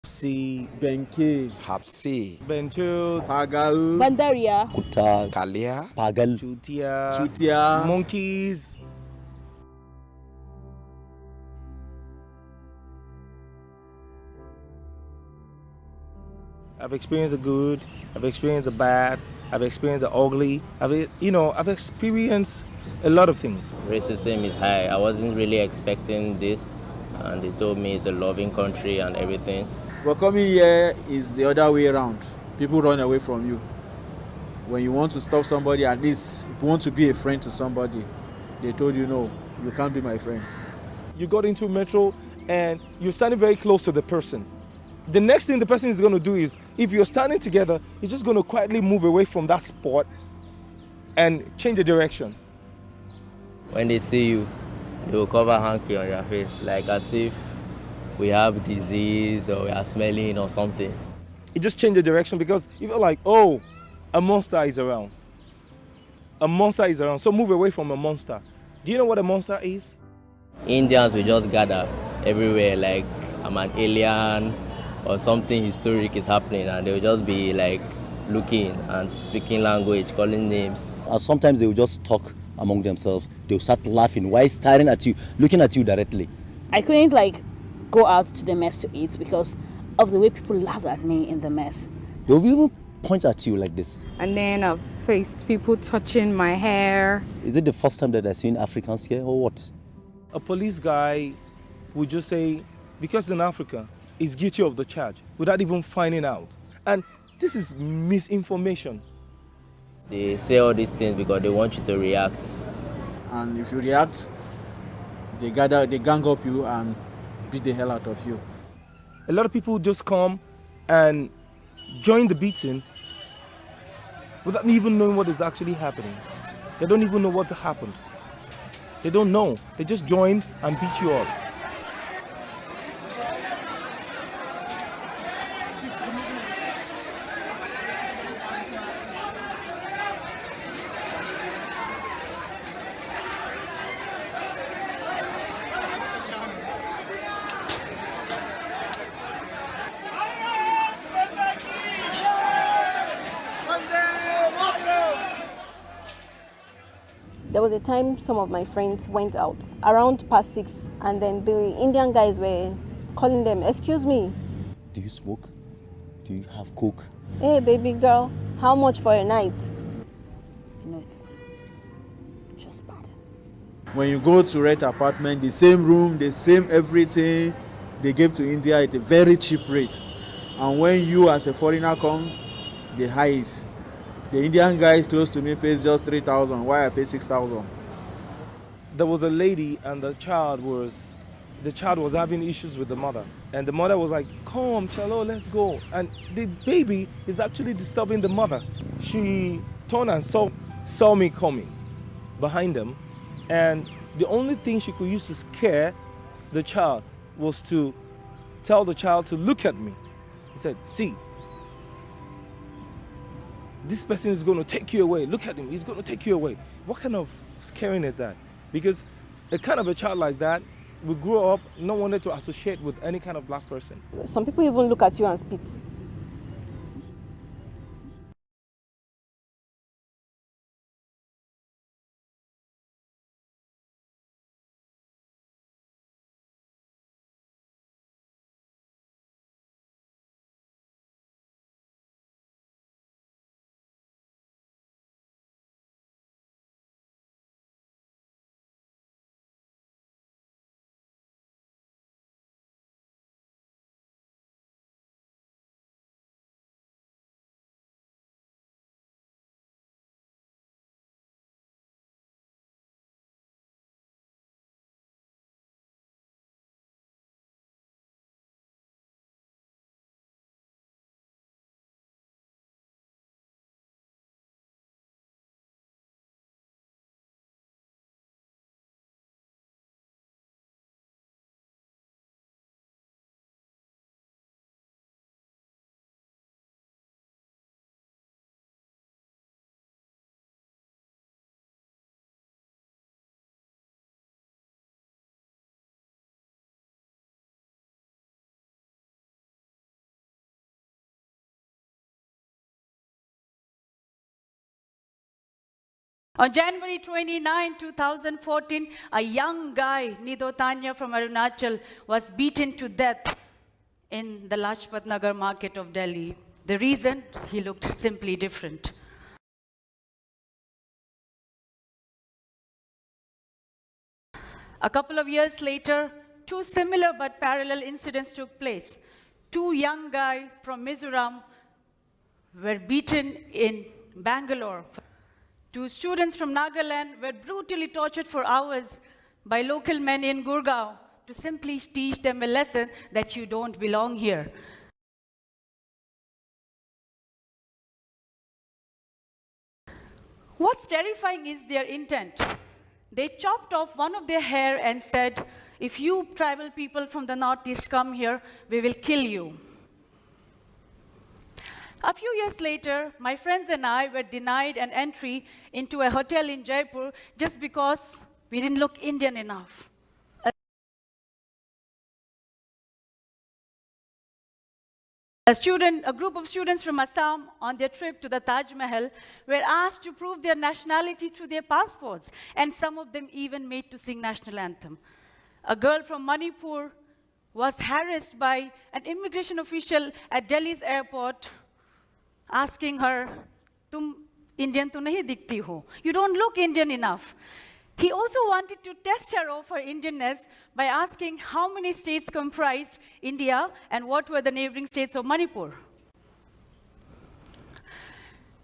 Hapsi, Benke, Hapsi, Benchut, Pagal, Bandaria, Kuta, Kalia, Pagal, Chutia, Chutia. Monkeys. I've experienced the good, I've experienced the bad, I've experienced the ugly. I've experienced a lot of things. Racism is high. I wasn't really expecting this, and they told me it's a loving country and everything. But coming here is the other way around. People run away from you. When you want to stop somebody, at least if you want to be a friend to somebody, they told you no, you can't be my friend. You got into metro and you're standing very close to the person. The next thing the person is going to do is, if you're standing together, he's just going to quietly move away from that spot and change the direction. When they see you, they will cover hanky on your face, like as if we have disease or we are smelling or something. It just changed the direction because you feel like, oh, a monster is around. A monster is around, so move away from a monster. Do you know what a monster is? Indians will just gather everywhere like I'm an alien or something historic is happening, and they will just be like looking and speaking language, calling names. and sometimes they will just talk among themselves. They will start laughing while staring at you, looking at you directly. I couldn't go out to the mess to eat because of the way people laughed at me in the mess. They will even point at you like this. And then I've faced people touching my hair. Is it the first time that I've seen Africans here or what? A police guy would just say, because in Africa, he's guilty of the charge without even finding out. And this is misinformation. They say all these things because they want you to react. And if you react, they gang up you and beat the hell out of you. A lot of people just come and join the beating without even knowing what is actually happening. They don't even know what happened. They don't know. They just join and beat you up. There was a time some of my friends went out around past 6, and then the Indian guys were calling them, "Excuse me, Do you smoke? Do you have coke? hey baby girl, how much for a night?" It's just bad. When you go to rent apartment, the same room, the same everything they gave to India at a very cheap rate. And when you as a foreigner come, the highest. The Indian guy close to me pays just 3,000. Why I pay 6,000? There was a lady and the child was having issues with the mother. And the mother was like, come, Chalo, let's go. And the baby is actually disturbing the mother. She turned and saw me coming behind them. And the only thing she could use to scare the child was to tell the child to look at me. He said, see, this person is going to take you away. Look at him, he's going to take you away. What kind of scaring is that? Because a kind of a child like that will grow up not wanting to associate with any kind of black person. Some people even look at you and spit. On January 29, 2014, a young guy, Nido Tanya from Arunachal, was beaten to death in the Lajpat Nagar market of Delhi. The reason? He looked simply different. A couple of years later, two similar but parallel incidents took place. Two young guys from Mizoram were beaten in Bangalore. Two students from Nagaland were brutally tortured for hours by local men in Gurgaon to simply teach them a lesson that you don't belong here. What's terrifying is their intent. They chopped off one of their hair and said, if you tribal people from the northeast come here, we will kill you. A few years later, my friends and I were denied an entry into a hotel in Jaipur just because we didn't look Indian enough. A group of students from Assam on their trip to the Taj Mahal were asked to prove their nationality through their passports, and some of them even made to sing national anthem. A girl from Manipur was harassed by an immigration official at Delhi's airport, asking her, "Tum Indian to nahi dikhti ho. You don't look Indian enough." He also wanted to test her of her Indianness by asking how many states comprised India and what were the neighboring states of Manipur.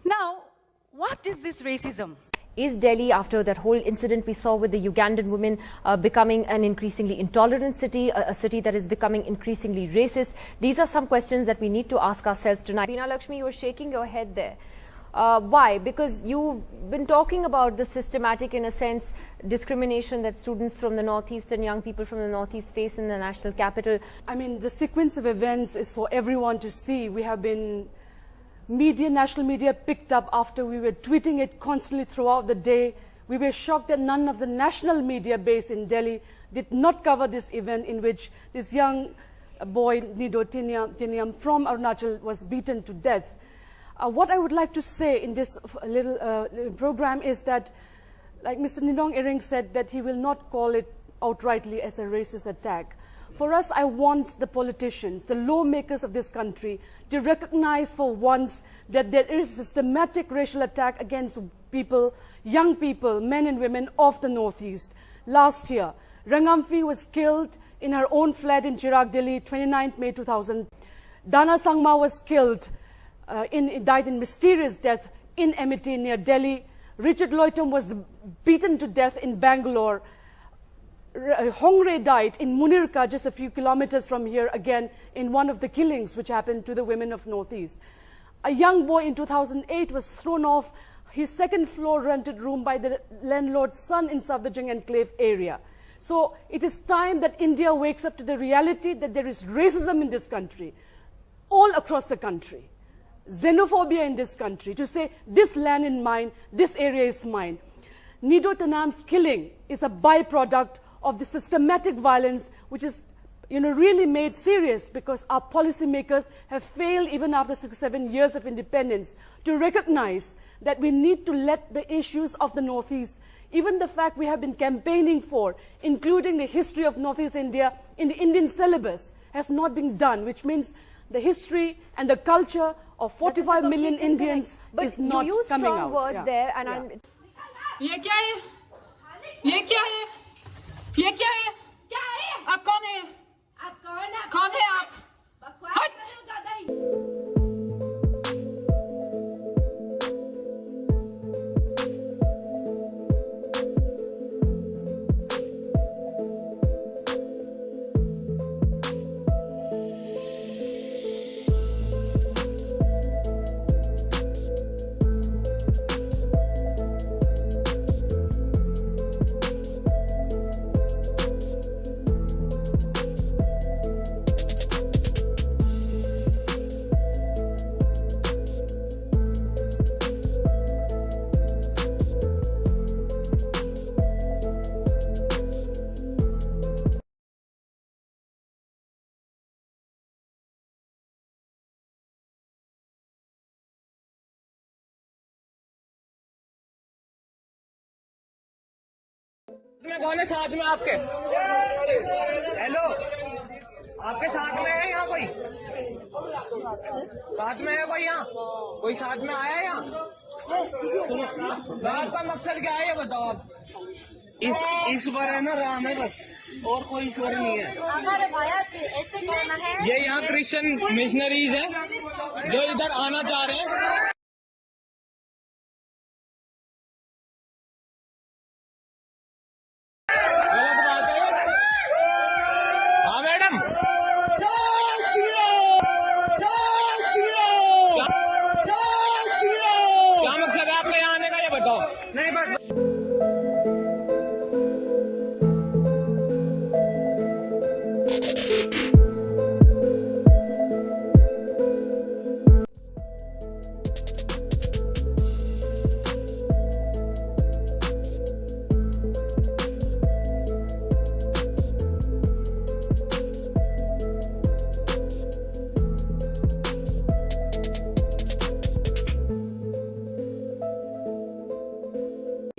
Now, what is this racism? Is Delhi, after that whole incident we saw with the Ugandan women, becoming an increasingly intolerant city, a city that is becoming increasingly racist? These are some questions that we need to ask ourselves tonight. Veena Lakshmi, you were shaking your head there. Why? Because you've been talking about the systematic, in a sense, discrimination that students from the Northeast and young people from the Northeast face in the national capital. I mean, the sequence of events is for everyone to see. We have been national media picked up after we were tweeting it constantly throughout the day. We were shocked that none of the national media base in Delhi did not cover this event in which this young boy, Nido Tiniam from Arunachal, was beaten to death. What I would like to say in this little program is that, like Mr. Nidong Iring said, that he will not call it outrightly as a racist attack. For us, I want the politicians, the lawmakers of this country, to recognize for once that there is systematic racial attack against people, young people, men and women of the Northeast. Last year, Rangamfi was killed in her own flat in Chirag, Delhi, 29th May 2000. Dana Sangma was killed, died in mysterious death in Amity near Delhi. Richard Loitom was beaten to death in Bangalore. Hongre died in Munirka, just a few kilometers from here, again in one of the killings which happened to the women of Northeast. A young boy in 2008 was thrown off his second-floor rented room by the landlord's son in Safdarjung Enclave area. So it is time that India wakes up to the reality that there is racism in this country, all across the country. Xenophobia in this country, to say this land is mine, this area is mine. Nido Taniam's killing is a byproduct of the systematic violence which is really made serious because our policymakers have failed even after 6-7 years of independence to recognize that we need to let the issues of the Northeast, even the fact we have been campaigning for, including the history of Northeast India in the Indian syllabus, has not been done, which means the history and the culture of 45 million Indians is not coming out. But you use strong words there, and I'm... ये क्या है? ये क्या है? ये क्या है? क्या है? आप कौन है? आप कौन है? कौन है आप? हट! कौन है साथ में आपके? हेलो, आपके साथ में है यहाँ कोई? साथ में है कोई यहाँ? कोई साथ में आया है यहाँ? आपका मकसद क्या है ये बताओ आप? ईश्वर है ना, राम है बस, और कोई ईश्वर नहीं है। ये यहाँ क्रिश्चियन मिशनरीज हैं जो इधर आना चाह रहे हैं। गलत बात है। हाँ मैडम, क्या मकसद है आपका यहाँ आने का ये बताओ? नहीं बस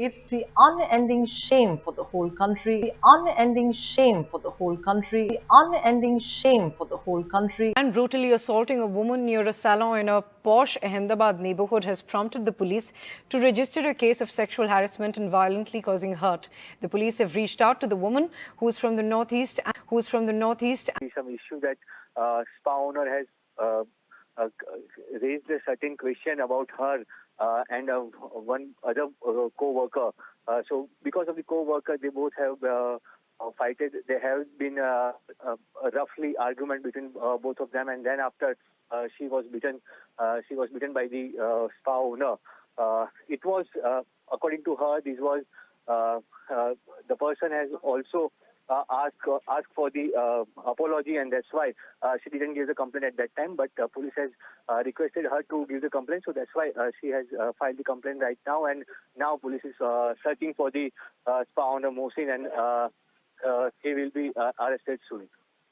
It's the unending shame for the whole country, the unending shame for the whole country, the unending shame for the whole country. And brutally assaulting a woman near a salon in a posh Ahmedabad neighborhood has prompted the police to register a case of sexual harassment and violently causing hurt. The police have reached out to the woman who is from the northeast. Some issue that spa owner has raised a certain question about her and one other co-worker. So because of the co-worker, they both have fighted. There have been roughly argument between both of them, and then after she was bitten by the spa owner. It was, according to her, this was the person has also asked for the apology, and that's why she didn't give the complaint at that time. But police has requested her to give the complaint, so that's why she has filed the complaint right now. And now police is searching for the spa owner Mohsin, and he will be arrested soon.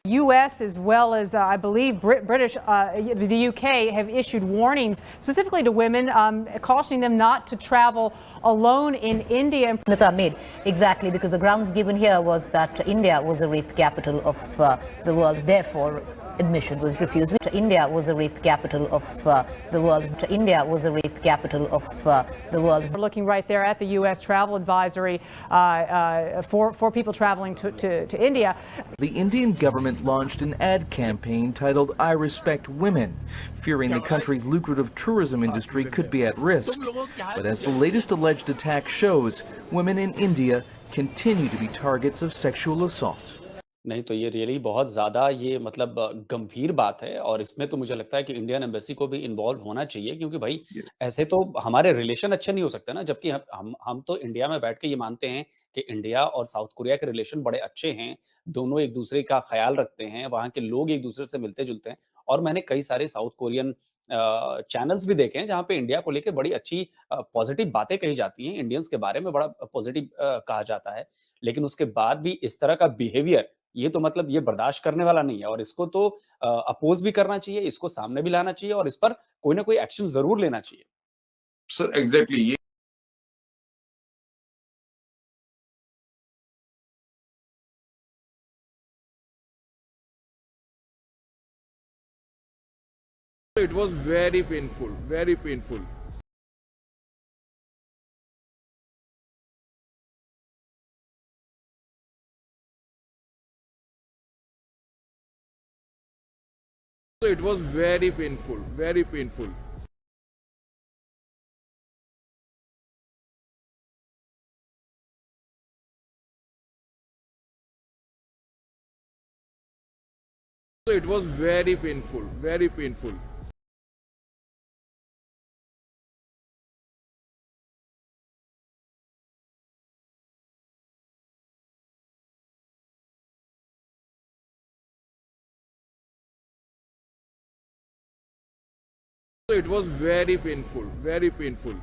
U.S. as well as, I believe, British, the U.K. have issued warnings specifically to women, cautioning them not to travel alone in India. Made exactly because the grounds given here was that India was a rape capital of the world. Therefore, admission was refused. India was a rape capital of the world. India was a rape capital of the world. We're looking right there at the U.S. travel advisory for people traveling to India. The Indian government launched an ad campaign titled I Respect Women, fearing the country's lucrative tourism industry could be at risk. But as the latest alleged attack shows, women in India continue to be targets of sexual assault. नहीं तो ये really बहुत ज़्यादा ये मतलब गंभीर बात है और इसमें तो मुझे लगता है कि इंडियन एम्बेसी को भी इन्वॉल्व होना चाहिए क्योंकि भाई ऐसे तो हमारे रिलेशन अच्छे नहीं हो सकते ना जबकि हम तो इंडिया में बैठ के ये मानते हैं कि इंडिया और साउथ कोरिया के रिलेशन बड़े अच्छे हैं, दोनों एक दूसरे का ख्याल रखते हैं, वहाँ के लोग एक दूसरे से मिलते जुलते हैं और मैंने कई सारे साउथ कोरियन चैनल्स भी देखे हैं जहाँ पे इंडिया को लेके बड़ी अच्छी पॉजिटिव बातें कही जाती हैं, इंडियंस के बारे में बड़ा पॉजिटिव कहा जाता है, लेकिन उसके बाद भी इस तरह का बिहेवियर ये तो मतलब ये बर्दाश्त करने वाला नहीं है और इसको तो अपोज भी करना चाहिए, इसको सामने भी लाना चाहिए और इस पर कोई ना कोई एक्शन जरूर लेना चाहिए। Sir exactly It was very painful, very painful. It was very painful, very painful. It was very painful, very painful. It was very painful, very painful.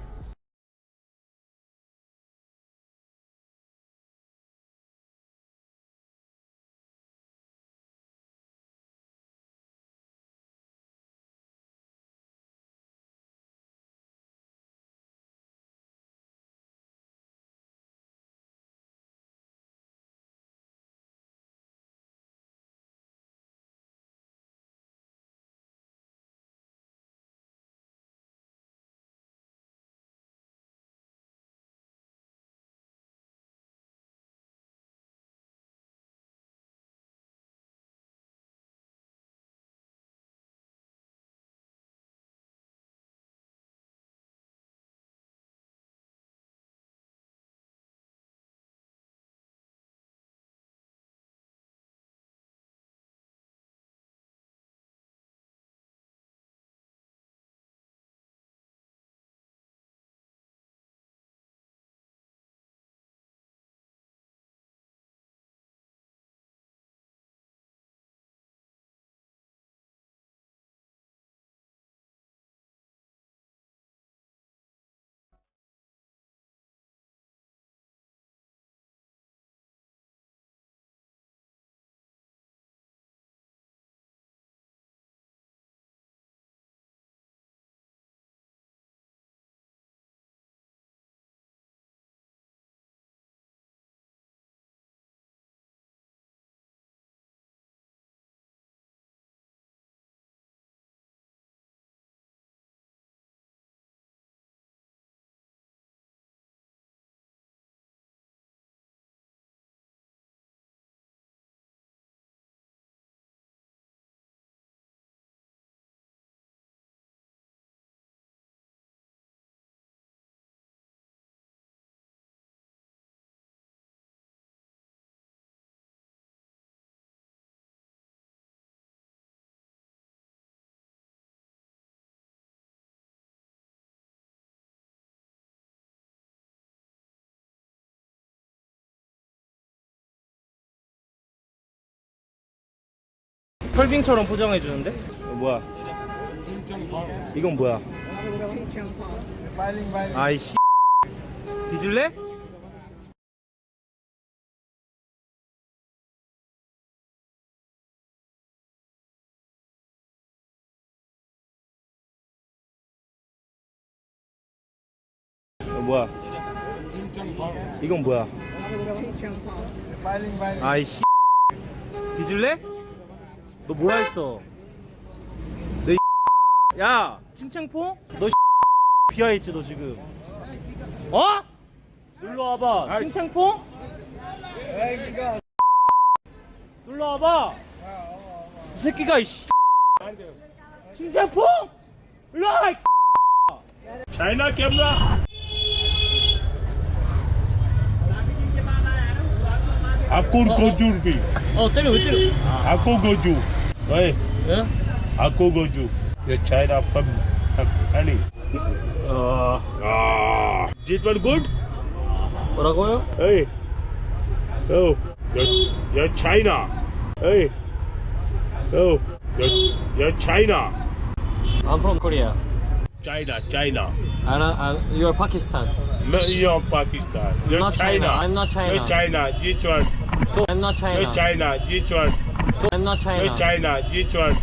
털빙처럼 포장해 주는데? 뭐야? 이건 뭐야? 아이씨. 뒤질래? 뭐야? 이건 뭐야? 아이씨. 뒤질래? 너 뭐라 했어? 내 야, 칭칭포? 너 비하했지 너 지금? 어? 놀러 와봐. 칭칭포? 놀러 와봐. 이 새끼가 이씨. 칭칭포? 일로 와. China camera आपको गोजू भी 때려 왜 때려? आपको गोजू ओए आपको गोजू ये चाइना पम any it was good 뭐라고요? hey oh you're China hey oh you're China I'm from Korea. China And you're Pakistan. no you're Pakistan you're Not China. I'm not China. you're China this one So I'm not China. you're China this one So I'm not China. you're China this one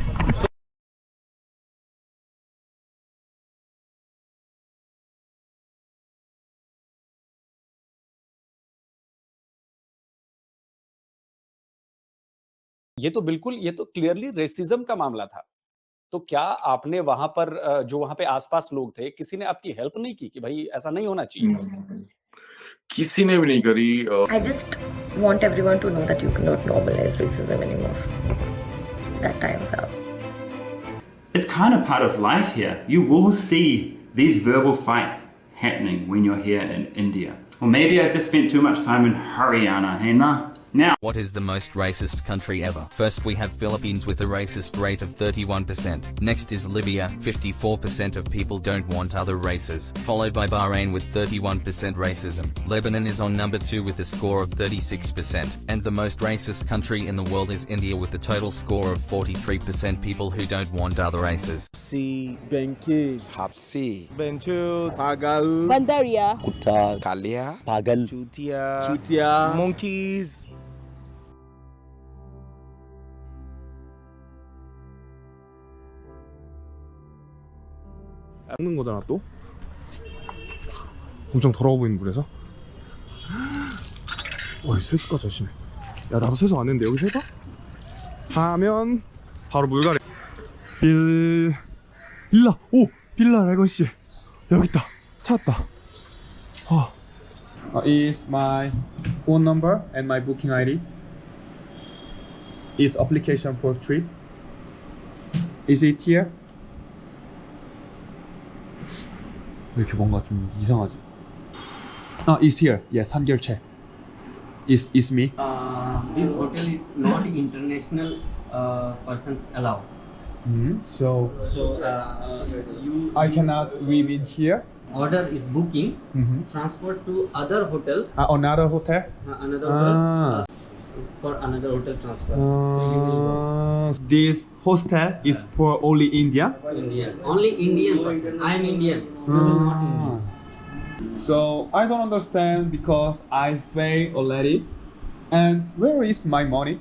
ये तो बिल्कुल, ये तो clearly racism का मामला था। तो क्या आपने वहां पर जो वहां पे आसपास लोग थे, किसी ने आपकी हेल्प नहीं की कि भाई ऐसा नहीं होना चाहिए? किसी ने भी नहीं करी I just want everyone to know that you cannot normalize racism anymore. That time's up. It's kind of part of life here. You will see these verbal fights happening when you're here in India. Or maybe I've just spent too much time in Haryana, hey nah? Now, what is the most racist country ever? First we have Philippines with a racist rate of 31%. Next is Libya, 54% of people don't want other races. Followed by Bahrain with 31% racism. Lebanon is on number 2 with a score of 36%. And the most racist country in the world is India with a total score of 43% people who don't want other races. Hapsi, Benki, Hapsi, Bentu, Pagal, Bandaria, Kutta, Kalia, Pagal, Chutia, monkeys. 먹는 거잖아 또? 엄청 더러워 보이는 물에서? 어이 세수까지 하시네. 야 나도 세수 안 했는데 여기 세봐? 하면 바로 물갈이. 빌라 오! 빌라 레거시 여기 있다 찾았다. Is my phone number and my booking ID. Is application for trip. Is it here? 왜 이렇게 뭔가 좀 이상하지? It's here. Yes, 한결채. Is me. This hotel is not international persons allowed. So you I cannot live in here. order is booking, transfer to other hotel. Another hotel. Another hotel for another hotel transfer. This hostel is for only India. Indian, only Indian person. I am Indian. You are not Indian. So I don't understand because I pay already. And where is my money?